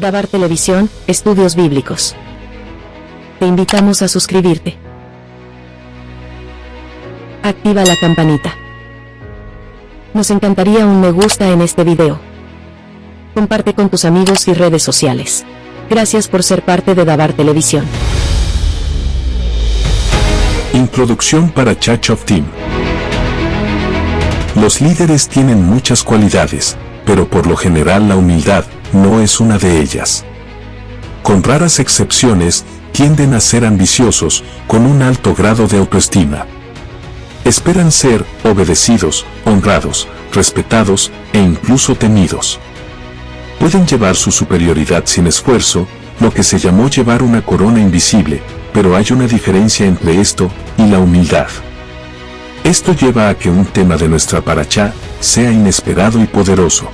Dabar Televisión, Estudios Bíblicos. Te invitamos a suscribirte. Activa la campanita. Nos encantaría un me gusta en este video. Comparte con tus amigos y redes sociales. Gracias por ser parte de Dabar Televisión. Introducción para Church of Team. Los líderes tienen muchas cualidades, pero por lo general la humildad no es una de ellas. Con raras excepciones, tienden a ser ambiciosos, con un alto grado de autoestima. Esperan ser obedecidos, honrados, respetados e incluso temidos. Pueden llevar su superioridad sin esfuerzo, lo que se llamó llevar una corona invisible, pero hay una diferencia entre esto y la humildad. Esto lleva a que un tema de nuestra parashá sea inesperado y poderoso.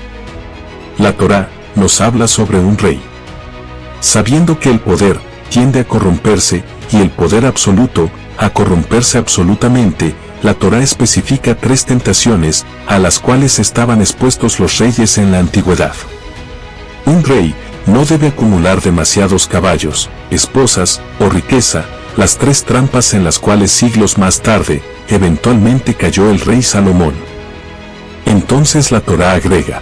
La Torá nos habla sobre un rey. Sabiendo que el poder tiende a corromperse y el poder absoluto a corromperse absolutamente, la Torá especifica 3 tentaciones a las cuales estaban expuestos los reyes en la antigüedad. Un rey no debe acumular demasiados caballos, esposas o riqueza, las 3 trampas en las cuales siglos más tarde, eventualmente cayó el rey Salomón. Entonces la Torá agrega: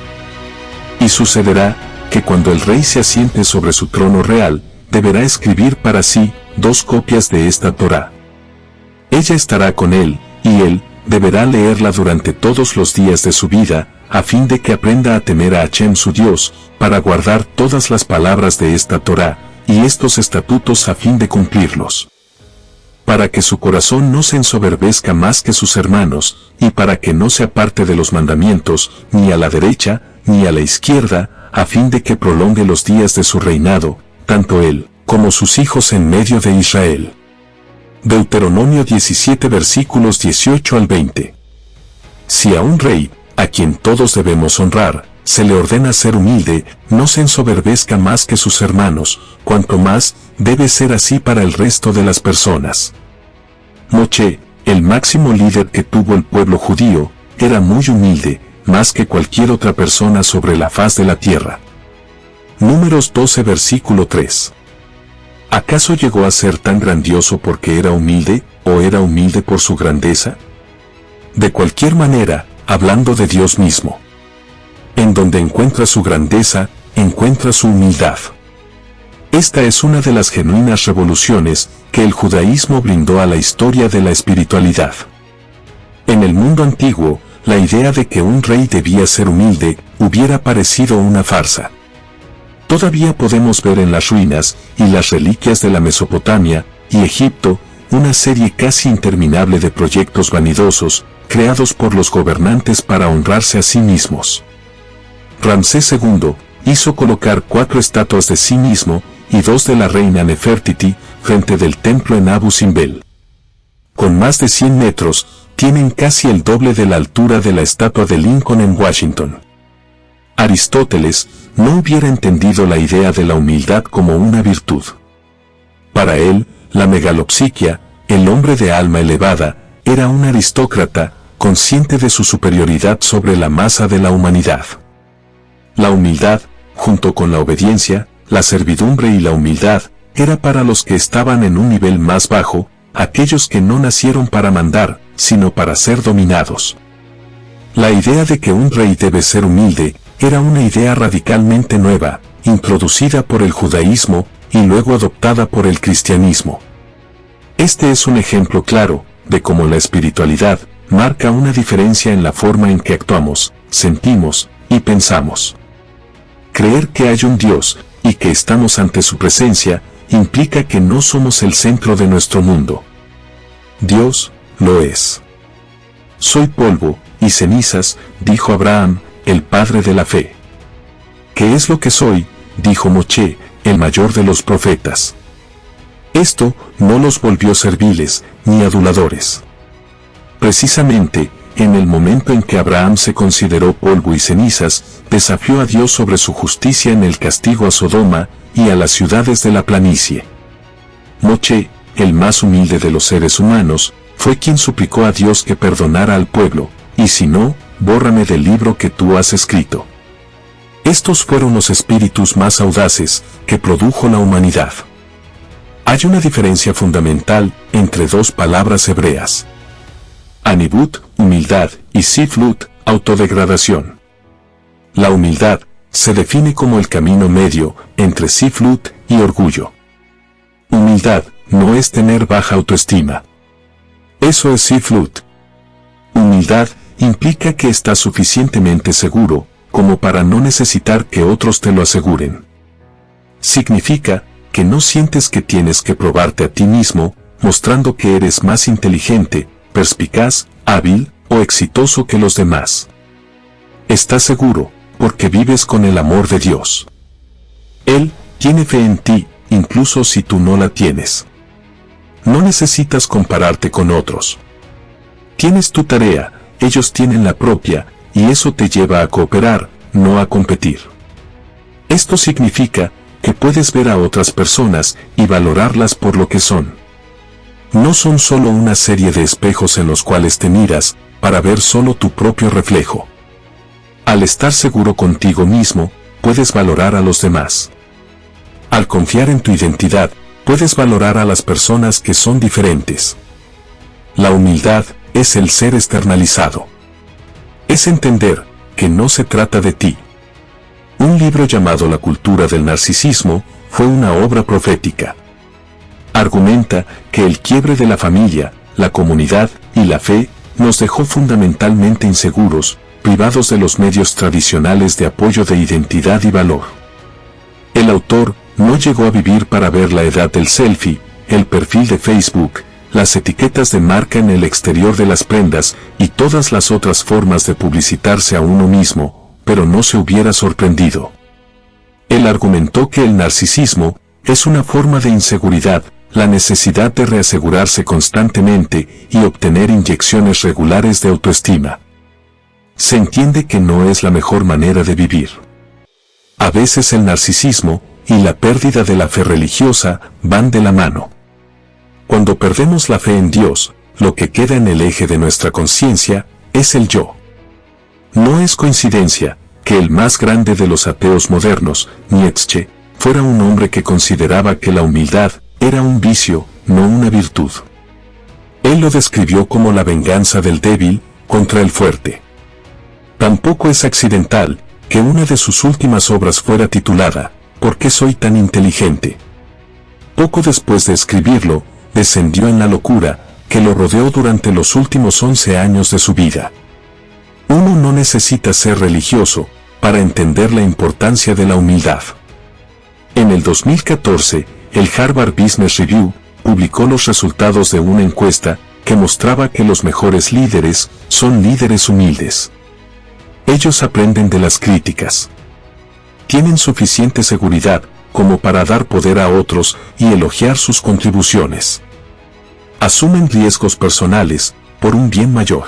y sucederá que cuando el rey se asiente sobre su trono real, deberá escribir para sí 2 copias de esta Torá. Ella estará con él, y él deberá leerla durante todos los días de su vida, a fin de que aprenda a temer a Hashem su Dios, para guardar todas las palabras de esta Torá, y estos estatutos a fin de cumplirlos. Para que su corazón no se ensoberbezca más que sus hermanos, y para que no se aparte de los mandamientos, ni a la derecha, ni a la izquierda, a fin de que prolongue los días de su reinado, tanto él, como sus hijos en medio de Israel. Deuteronomio 17 versículos 18 al 20. Si a un rey, a quien todos debemos honrar, se le ordena ser humilde, no se ensoberbezca más que sus hermanos, cuanto más, debe ser así para el resto de las personas. Moshe, el máximo líder que tuvo el pueblo judío, era muy humilde, más que cualquier otra persona sobre la faz de la tierra. Números 12 versículo 3. ¿Acaso llegó a ser tan grandioso porque era humilde, o era humilde por su grandeza? De cualquier manera, hablando de Dios mismo. En donde encuentra su grandeza, encuentra su humildad. Esta es una de las genuinas revoluciones que el judaísmo brindó a la historia de la espiritualidad. En el mundo antiguo, la idea de que un rey debía ser humilde hubiera parecido una farsa. Todavía podemos ver en las ruinas y las reliquias de la Mesopotamia y Egipto una serie casi interminable de proyectos vanidosos, creados por los gobernantes para honrarse a sí mismos. Ramsés II hizo colocar 4 estatuas de sí mismo y 2 de la reina Nefertiti frente del templo en Abu Simbel. Con más de 100 metros, tienen casi el doble de la altura de la estatua de Lincoln en Washington. Aristóteles no hubiera entendido la idea de la humildad como una virtud. Para él, la megalopsiquia, el hombre de alma elevada, era un aristócrata, consciente de su superioridad sobre la masa de la humanidad. La humildad, junto con la obediencia, la servidumbre y la humildad, era para los que estaban en un nivel más bajo, aquellos que no nacieron para mandar, sino para ser dominados. La idea de que un rey debe ser humilde, era una idea radicalmente nueva, introducida por el judaísmo, y luego adoptada por el cristianismo. Este es un ejemplo claro, de cómo la espiritualidad, marca una diferencia en la forma en que actuamos, sentimos, y pensamos. Creer que hay un Dios, y que estamos ante su presencia, implica que no somos el centro de nuestro mundo. Dios, lo es. Soy polvo, y cenizas, dijo Abraham, el padre de la fe. ¿Qué es lo que soy?, dijo Moshe, el mayor de los profetas. Esto no los volvió serviles, ni aduladores. Precisamente, en el momento en que Abraham se consideró polvo y cenizas, desafió a Dios sobre su justicia en el castigo a Sodoma y a las ciudades de la planicie. Moshe, el más humilde de los seres humanos, fue quien suplicó a Dios que perdonara al pueblo, y si no, bórrame del libro que tú has escrito. Estos fueron los espíritus más audaces que produjo la humanidad. Hay una diferencia fundamental entre dos palabras hebreas. Anibut, humildad, y Siflut, autodegradación. La humildad se define como el camino medio entre Siflut y orgullo. Humildad no es tener baja autoestima. Eso es Siflut. Humildad implica que estás suficientemente seguro como para no necesitar que otros te lo aseguren. Significa que no sientes que tienes que probarte a ti mismo, mostrando que eres más inteligente, perspicaz, hábil o exitoso que los demás. Estás seguro, porque vives con el amor de Dios. Él tiene fe en ti, incluso si tú no la tienes. No necesitas compararte con otros. Tienes tu tarea, ellos tienen la propia, y eso te lleva a cooperar, no a competir. Esto significa que puedes ver a otras personas y valorarlas por lo que son. No son solo una serie de espejos en los cuales te miras para ver solo tu propio reflejo. Al estar seguro contigo mismo, puedes valorar a los demás. Al confiar en tu identidad, puedes valorar a las personas que son diferentes. La humildad es el ser externalizado. Es entender que no se trata de ti. Un libro llamado La cultura del narcisismo fue una obra profética. Argumenta que el quiebre de la familia, la comunidad y la fe nos dejó fundamentalmente inseguros, privados de los medios tradicionales de apoyo de identidad y valor. El autor no llegó a vivir para ver la edad del selfie, el perfil de Facebook, las etiquetas de marca en el exterior de las prendas y todas las otras formas de publicitarse a uno mismo, pero no se hubiera sorprendido. Él argumentó que el narcisismo es una forma de inseguridad, la necesidad de reasegurarse constantemente y obtener inyecciones regulares de autoestima. Se entiende que no es la mejor manera de vivir. A veces el narcisismo y la pérdida de la fe religiosa van de la mano. Cuando perdemos la fe en Dios, lo que queda en el eje de nuestra conciencia es el yo. No es coincidencia que el más grande de los ateos modernos, Nietzsche, fuera un hombre que consideraba que la humildad era un vicio, no una virtud. Él lo describió como la venganza del débil contra el fuerte. Tampoco es accidental que una de sus últimas obras fuera titulada ¿Por qué soy tan inteligente? Poco después de escribirlo, descendió en la locura que lo rodeó durante los últimos 11 años de su vida. Uno no necesita ser religioso para entender la importancia de la humildad. En el 2014, el Harvard Business Review publicó los resultados de una encuesta que mostraba que los mejores líderes son líderes humildes. Ellos aprenden de las críticas. Tienen suficiente seguridad como para dar poder a otros y elogiar sus contribuciones. Asumen riesgos personales por un bien mayor.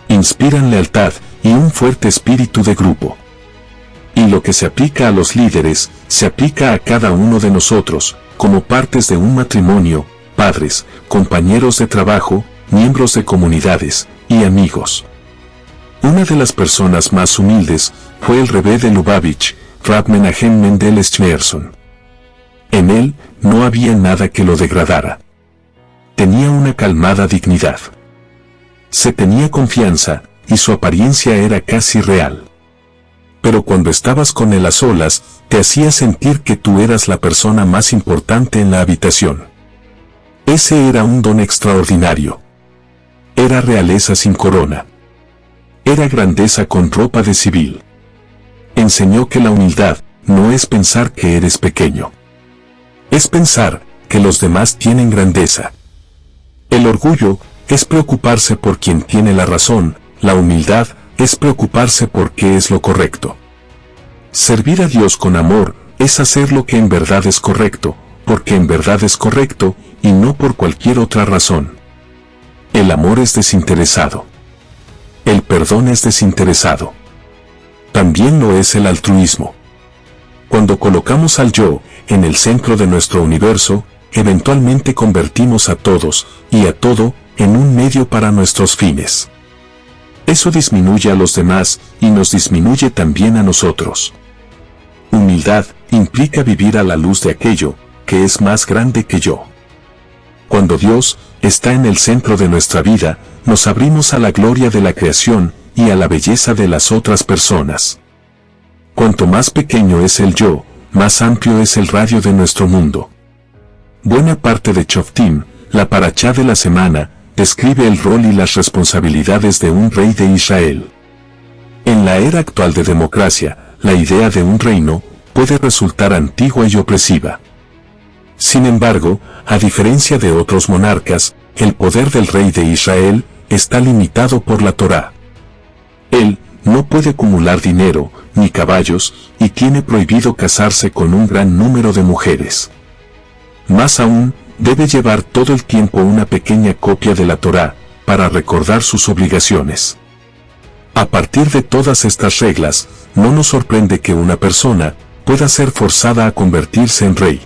Inspiran lealtad y un fuerte espíritu de grupo. Y lo que se aplica a los líderes, se aplica a cada uno de nosotros, como partes de un matrimonio, padres, compañeros de trabajo, miembros de comunidades y amigos. Una de las personas más humildes fue el Rebbe de Lubavitch, Rab Menahem Mendel Schneerson. En él no había nada que lo degradara. Tenía una calmada dignidad. Se tenía confianza, y su apariencia era casi real. Pero cuando estabas con él a solas, te hacía sentir que tú eras la persona más importante en la habitación. Ese era un don extraordinario. Era realeza sin corona. Era grandeza con ropa de civil. Enseñó que la humildad no es pensar que eres pequeño. Es pensar que los demás tienen grandeza. El orgullo es preocuparse por quien tiene la razón, la humildad es preocuparse por qué es lo correcto. Servir a Dios con amor es hacer lo que en verdad es correcto, porque en verdad es correcto y no por cualquier otra razón. El amor es desinteresado. El perdón es desinteresado. También lo es el altruismo. Cuando colocamos al yo en el centro de nuestro universo, eventualmente convertimos a todos y a todo en un medio para nuestros fines. Eso disminuye a los demás y nos disminuye también a nosotros. Humildad implica vivir a la luz de aquello que es más grande que yo. Cuando Dios está en el centro de nuestra vida, nos abrimos a la gloria de la creación y a la belleza de las otras personas. Cuanto más pequeño es el yo, más amplio es el radio de nuestro mundo. Buena parte de Shoftim, la parachá de la semana, describe el rol y las responsabilidades de un rey de Israel. En la era actual de democracia, la idea de un reino puede resultar antigua y opresiva. Sin embargo, a diferencia de otros monarcas, el poder del rey de Israel está limitado por la Torá. Él no puede acumular dinero ni caballos y tiene prohibido casarse con un gran número de mujeres. Más aún, debe llevar todo el tiempo una pequeña copia de la Torá para recordar sus obligaciones. A partir de todas estas reglas, no nos sorprende que una persona pueda ser forzada a convertirse en rey.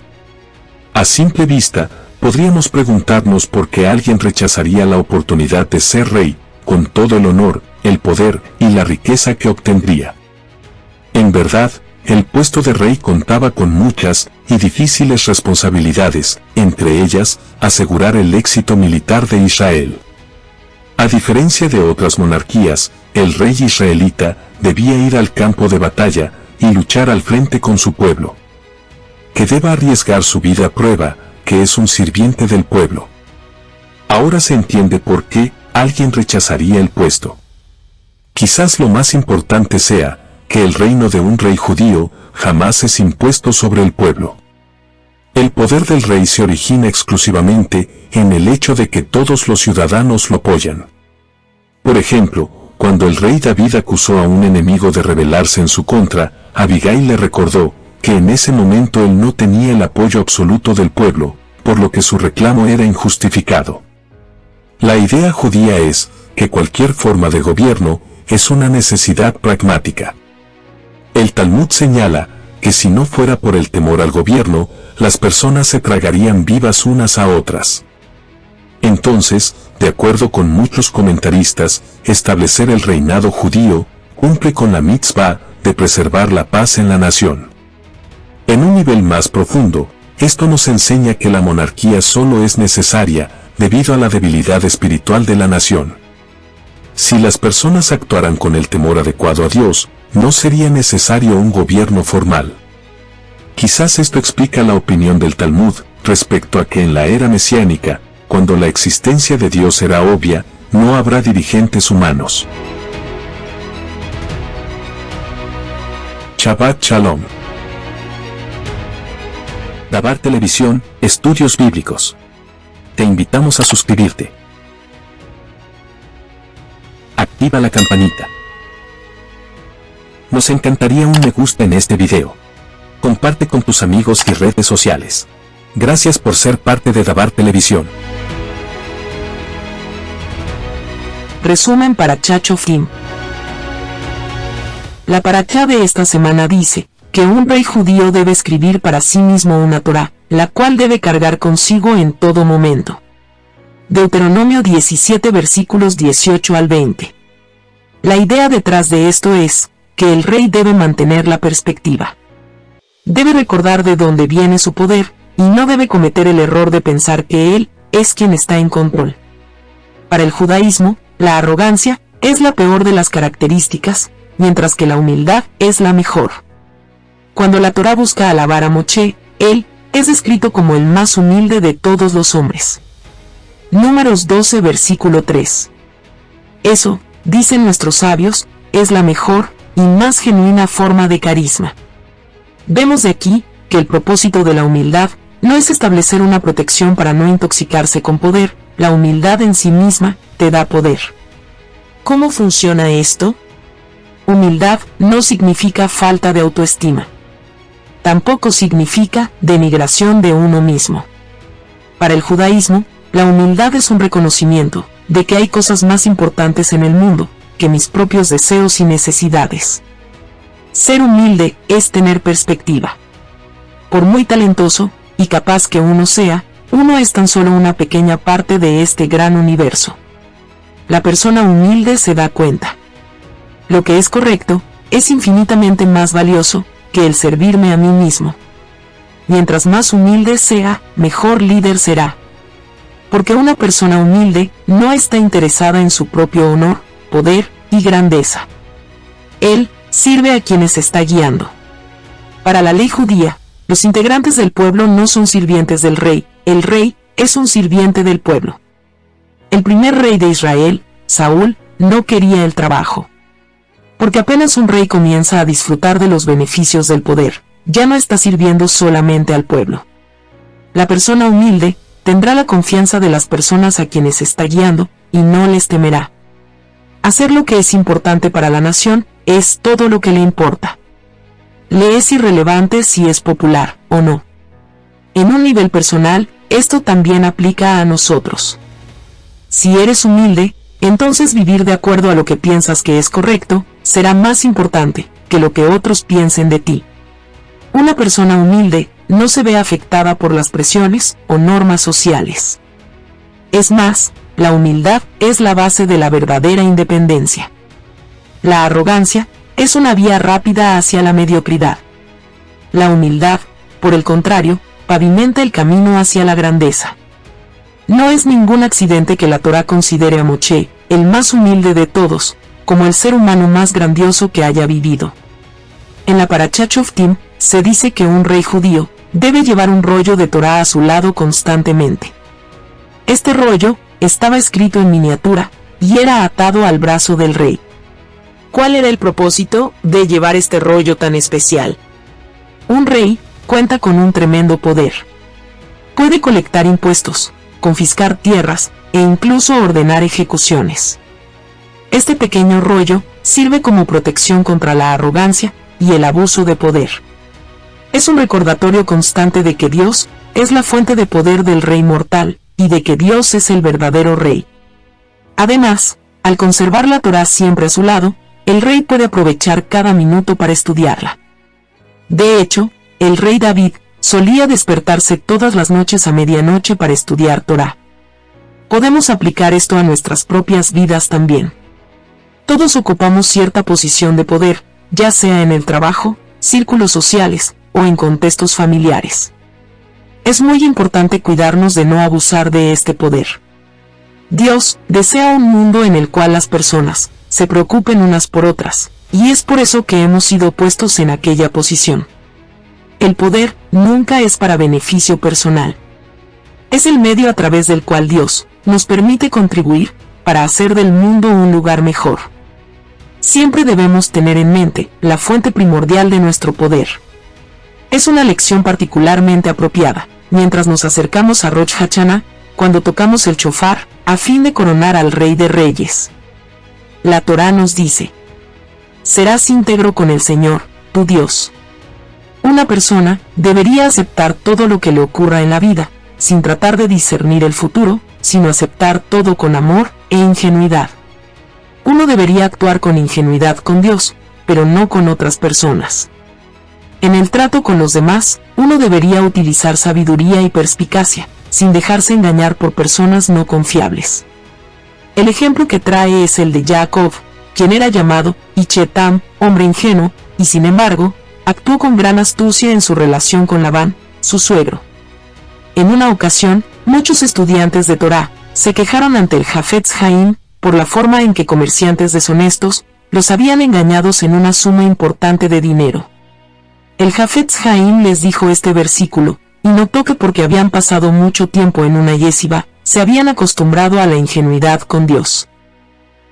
A simple vista, podríamos preguntarnos por qué alguien rechazaría la oportunidad de ser rey, con todo el honor, el poder y la riqueza que obtendría. En verdad, el puesto de rey contaba con muchas y difíciles responsabilidades, entre ellas, asegurar el éxito militar de Israel. A diferencia de otras monarquías, el rey israelita debía ir al campo de batalla y luchar al frente con su pueblo. Que deba arriesgar su vida a prueba, que es un sirviente del pueblo. Ahora se entiende por qué alguien rechazaría el puesto. Quizás lo más importante sea que el reino de un rey judío jamás es impuesto sobre el pueblo. El poder del rey se origina exclusivamente en el hecho de que todos los ciudadanos lo apoyan. Por ejemplo, cuando el rey David acusó a un enemigo de rebelarse en su contra, Abigail le recordó que en ese momento él no tenía el apoyo absoluto del pueblo, por lo que su reclamo era injustificado. La idea judía es que cualquier forma de gobierno es una necesidad pragmática. El Talmud señala que si no fuera por el temor al gobierno, las personas se tragarían vivas unas a otras. Entonces, de acuerdo con muchos comentaristas, establecer el reinado judío cumple con la mitzvah de preservar la paz en la nación. En un nivel más profundo, esto nos enseña que la monarquía solo es necesaria debido a la debilidad espiritual de la nación. Si las personas actuaran con el temor adecuado a Dios, no sería necesario un gobierno formal. Quizás esto explica la opinión del Talmud respecto a que en la era mesiánica, cuando la existencia de Dios era obvia, no habrá dirigentes humanos. Shabbat Shalom. Dabar Televisión, Estudios Bíblicos. Te invitamos a suscribirte. Activa la campanita. Nos encantaría un me gusta en este video. Comparte con tus amigos y redes sociales. Gracias por ser parte de Dabar Televisión. Resumen para Shoftim. La parachá de esta semana dice que un rey judío debe escribir para sí mismo una Torá, la cual debe cargar consigo en todo momento. Deuteronomio 17 versículos 18 al 20. La idea detrás de esto es que el rey debe mantener la perspectiva. Debe recordar de dónde viene su poder, y no debe cometer el error de pensar que él es quien está en control. Para el judaísmo, la arrogancia es la peor de las características, mientras que la humildad es la mejor. Cuando la Torá busca alabar a Moshe, él es descrito como el más humilde de todos los hombres. Números 12 versículo 3. Eso, dicen nuestros sabios, es la mejor y más genuina forma de carisma. Vemos de aquí que el propósito de la humildad no es establecer una protección para no intoxicarse con poder, la humildad en sí misma te da poder. ¿Cómo funciona esto? Humildad no significa falta de autoestima. Tampoco significa denigración de uno mismo. Para el judaísmo, la humildad es un reconocimiento de que hay cosas más importantes en el mundo que mis propios deseos y necesidades. Ser humilde es tener perspectiva. Por muy talentoso y capaz que uno sea, uno es tan solo una pequeña parte de este gran universo. la persona humilde se da cuenta. Lo que es correcto es infinitamente más valioso que el servirme a mí mismo. Mientras más humilde sea, mejor líder será. Porque una persona humilde no está interesada en su propio honor, poder y grandeza. Él sirve a quienes está guiando. Para la ley judía, los integrantes del pueblo no son sirvientes del rey, el rey es un sirviente del pueblo. El primer rey de Israel, Saúl, no quería el trabajo. Porque apenas un rey comienza a disfrutar de los beneficios del poder, ya no está sirviendo solamente al pueblo. La persona humilde tendrá la confianza de las personas a quienes está guiando y no les temerá. Hacer lo que es importante para la nación es todo lo que le importa. Le es irrelevante si es popular o no. En un nivel personal, esto también aplica a nosotros. Si eres humilde, entonces vivir de acuerdo a lo que piensas que es correcto será más importante que lo que otros piensen de ti. Una persona humilde no se ve afectada por las presiones o normas sociales. Es más, la humildad es la base de la verdadera independencia. La arrogancia es una vía rápida hacia la mediocridad. La humildad, por el contrario, pavimenta el camino hacia la grandeza. No es ningún accidente que la Torá considere a Moshe, el más humilde de todos, como el ser humano más grandioso que haya vivido. En la Parashat Shoftim se dice que un rey judío debe llevar un rollo de Torá a su lado constantemente. Este rollo estaba escrito en miniatura y era atado al brazo del rey. ¿Cuál era el propósito de llevar este rollo tan especial? Un rey cuenta con un tremendo poder. Puede colectar impuestos, confiscar tierras e incluso ordenar ejecuciones. Este pequeño rollo sirve como protección contra la arrogancia y el abuso de poder. Es un recordatorio constante de que Dios es la fuente de poder del rey mortal y de que Dios es el verdadero rey. Además, al conservar la Torá siempre a su lado, el rey puede aprovechar cada minuto para estudiarla. De hecho, el rey David solía despertarse todas las noches a medianoche para estudiar Torá. Podemos aplicar esto a nuestras propias vidas también. Todos ocupamos cierta posición de poder, ya sea en el trabajo, círculos sociales o en contextos familiares. Es muy importante cuidarnos de no abusar de este poder. Dios desea un mundo en el cual las personas se preocupen unas por otras, y es por eso que hemos sido puestos en aquella posición. El poder nunca es para beneficio personal. Es el medio a través del cual Dios nos permite contribuir para hacer del mundo un lugar mejor. Siempre debemos tener en mente la fuente primordial de nuestro poder. Es una lección particularmente apropiada mientras nos acercamos a Rosh Hashanah, cuando tocamos el shofar, a fin de coronar al Rey de Reyes. La Torá nos dice: serás íntegro con el Señor, tu Dios. Una persona debería aceptar todo lo que le ocurra en la vida, sin tratar de discernir el futuro, sino aceptar todo con amor e ingenuidad. Uno debería actuar con ingenuidad con Dios, pero no con otras personas. En el trato con los demás, uno debería utilizar sabiduría y perspicacia, sin dejarse engañar por personas no confiables. El ejemplo que trae es el de Jacob, quien era llamado Ichetam, hombre ingenuo, y sin embargo, actuó con gran astucia en su relación con Labán, su suegro. En una ocasión, muchos estudiantes de Torá se quejaron ante el Hafetz Haim por la forma en que comerciantes deshonestos los habían engañados en una suma importante de dinero. El Hafetz Haim les dijo este versículo, y notó que porque habían pasado mucho tiempo en una yeshiva, se habían acostumbrado a la ingenuidad con Dios.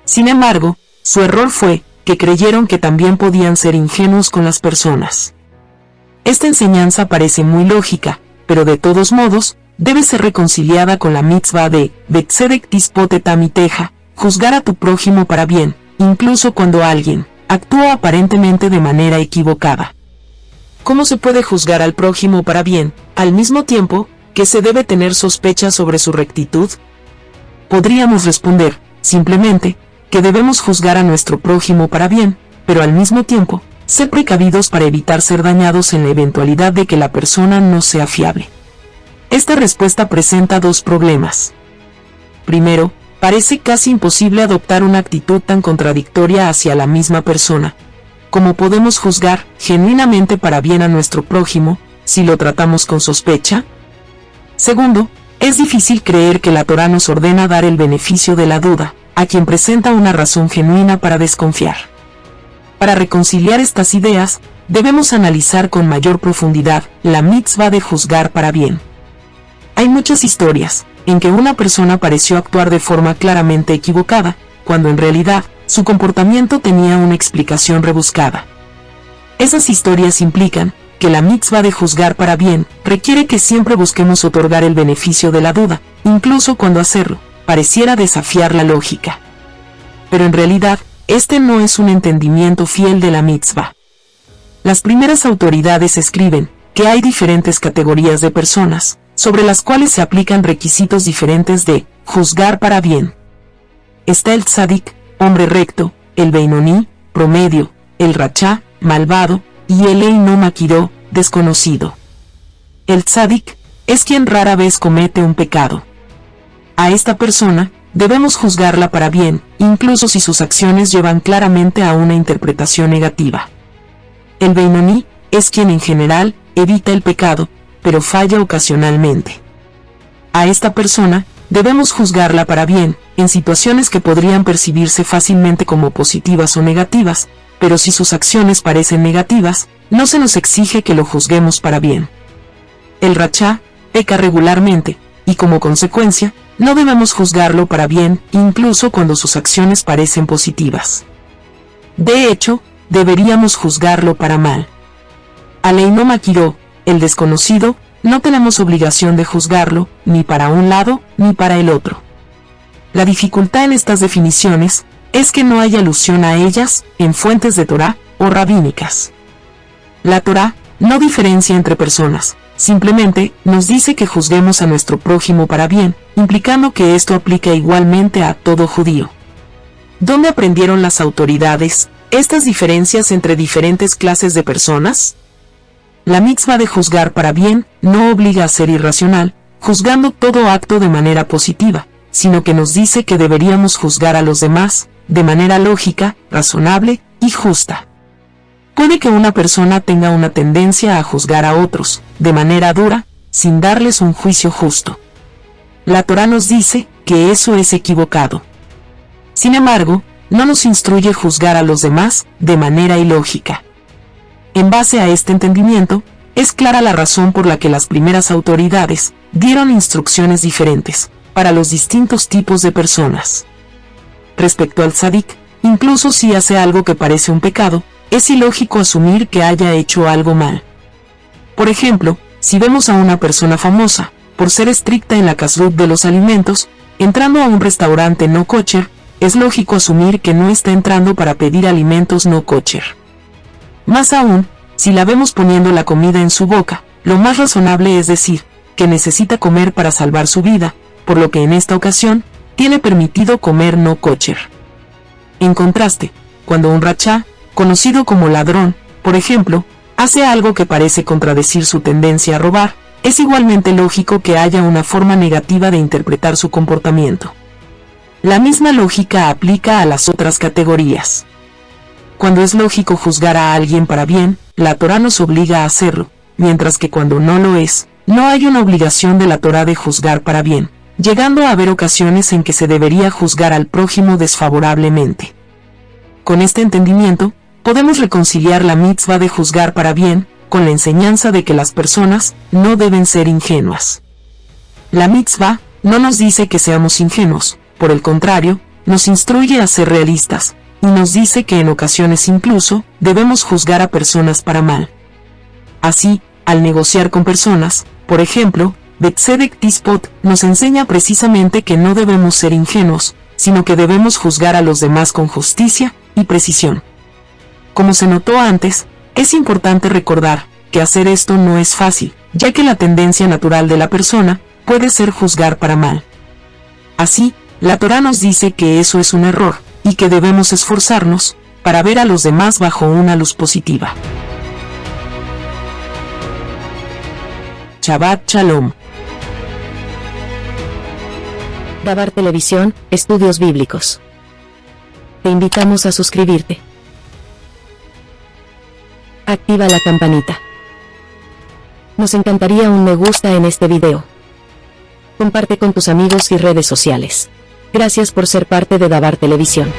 Sin embargo, su error fue que creyeron que también podían ser ingenuos con las personas. Esta enseñanza parece muy lógica, pero de todos modos, debe ser reconciliada con la mitzvah de Betzedek Tispot Amiteja, juzgar a tu prójimo para bien, incluso cuando alguien actúa aparentemente de manera equivocada. ¿Cómo se puede juzgar al prójimo para bien, al mismo tiempo que se debe tener sospecha sobre su rectitud? Podríamos responder, simplemente, que debemos juzgar a nuestro prójimo para bien, pero al mismo tiempo, ser precavidos para evitar ser dañados en la eventualidad de que la persona no sea fiable. Esta respuesta presenta dos problemas. Primero, parece casi imposible adoptar una actitud tan contradictoria hacia la misma persona. ¿Cómo podemos juzgar genuinamente para bien a nuestro prójimo si lo tratamos con sospecha? Segundo, es difícil creer que la Torá nos ordena dar el beneficio de la duda a quien presenta una razón genuina para desconfiar. Para reconciliar estas ideas, debemos analizar con mayor profundidad la mitzvah de juzgar para bien. Hay muchas historias en que una persona pareció actuar de forma claramente equivocada, cuando en realidad su comportamiento tenía una explicación rebuscada. Esas historias implican que la mitzvah de juzgar para bien requiere que siempre busquemos otorgar el beneficio de la duda, incluso cuando hacerlo pareciera desafiar la lógica. Pero en realidad, este no es un entendimiento fiel de la mitzvah. Las primeras autoridades escriben que hay diferentes categorías de personas, sobre las cuales se aplican requisitos diferentes de juzgar para bien. Está el tzadik, hombre recto, el beinoní, promedio, el rachá, malvado, y el eino makiró, desconocido. El tzadik es quien rara vez comete un pecado. A esta persona debemos juzgarla para bien, incluso si sus acciones llevan claramente a una interpretación negativa. El beinoní es quien en general evita el pecado, pero falla ocasionalmente. A esta persona debemos juzgarla para bien, en situaciones que podrían percibirse fácilmente como positivas o negativas, pero si sus acciones parecen negativas, no se nos exige que lo juzguemos para bien. El rachá peca regularmente, y como consecuencia, no debemos juzgarlo para bien, incluso cuando sus acciones parecen positivas. De hecho, deberíamos juzgarlo para mal. Al eino makiró, el desconocido, no tenemos obligación de juzgarlo, ni para un lado, ni para el otro. La dificultad en estas definiciones es que no hay alusión a ellas en fuentes de Torá o rabínicas. La Torá no diferencia entre personas, simplemente nos dice que juzguemos a nuestro prójimo para bien, implicando que esto aplica igualmente a todo judío. ¿Dónde aprendieron las autoridades estas diferencias entre diferentes clases de personas? La mitzvah de juzgar para bien no obliga a ser irracional, juzgando todo acto de manera positiva, sino que nos dice que deberíamos juzgar a los demás de manera lógica, razonable y justa. Puede que una persona tenga una tendencia a juzgar a otros de manera dura, sin darles un juicio justo. La Torá nos dice que eso es equivocado. Sin embargo, no nos instruye juzgar a los demás de manera ilógica. En base a este entendimiento, es clara la razón por la que las primeras autoridades dieron instrucciones diferentes para los distintos tipos de personas. Respecto al tzadik, incluso si hace algo que parece un pecado, es ilógico asumir que haya hecho algo mal. Por ejemplo, si vemos a una persona famosa, por ser estricta en la kashrut de los alimentos, entrando a un restaurante no kosher, es lógico asumir que no está entrando para pedir alimentos no kosher. Más aún, si la vemos poniendo la comida en su boca, lo más razonable es decir, que necesita comer para salvar su vida, por lo que en esta ocasión, tiene permitido comer no kosher. En contraste, cuando un rachá, conocido como ladrón, por ejemplo, hace algo que parece contradecir su tendencia a robar, es igualmente lógico que haya una forma negativa de interpretar su comportamiento. La misma lógica aplica a las otras categorías. Cuando es lógico juzgar a alguien para bien, la Torá nos obliga a hacerlo, mientras que cuando no lo es, no hay una obligación de la Torá de juzgar para bien, llegando a haber ocasiones en que se debería juzgar al prójimo desfavorablemente. Con este entendimiento, podemos reconciliar la mitzvah de juzgar para bien con la enseñanza de que las personas no deben ser ingenuas. La mitzvah no nos dice que seamos ingenuos, por el contrario, nos instruye a ser realistas, y nos dice que en ocasiones incluso debemos juzgar a personas para mal. Así, al negociar con personas, por ejemplo, Betzedek Tispot nos enseña precisamente que no debemos ser ingenuos, sino que debemos juzgar a los demás con justicia y precisión. Como se notó antes, es importante recordar que hacer esto no es fácil, ya que la tendencia natural de la persona puede ser juzgar para mal. Así, la Torá nos dice que eso es un error, y que debemos esforzarnos para ver a los demás bajo una luz positiva. Shabbat Shalom. Dabar Televisión, Estudios Bíblicos. Te invitamos a suscribirte. Activa la campanita. Nos encantaría un me gusta en este video. Comparte con tus amigos y redes sociales. Gracias por ser parte de Dabar Televisión.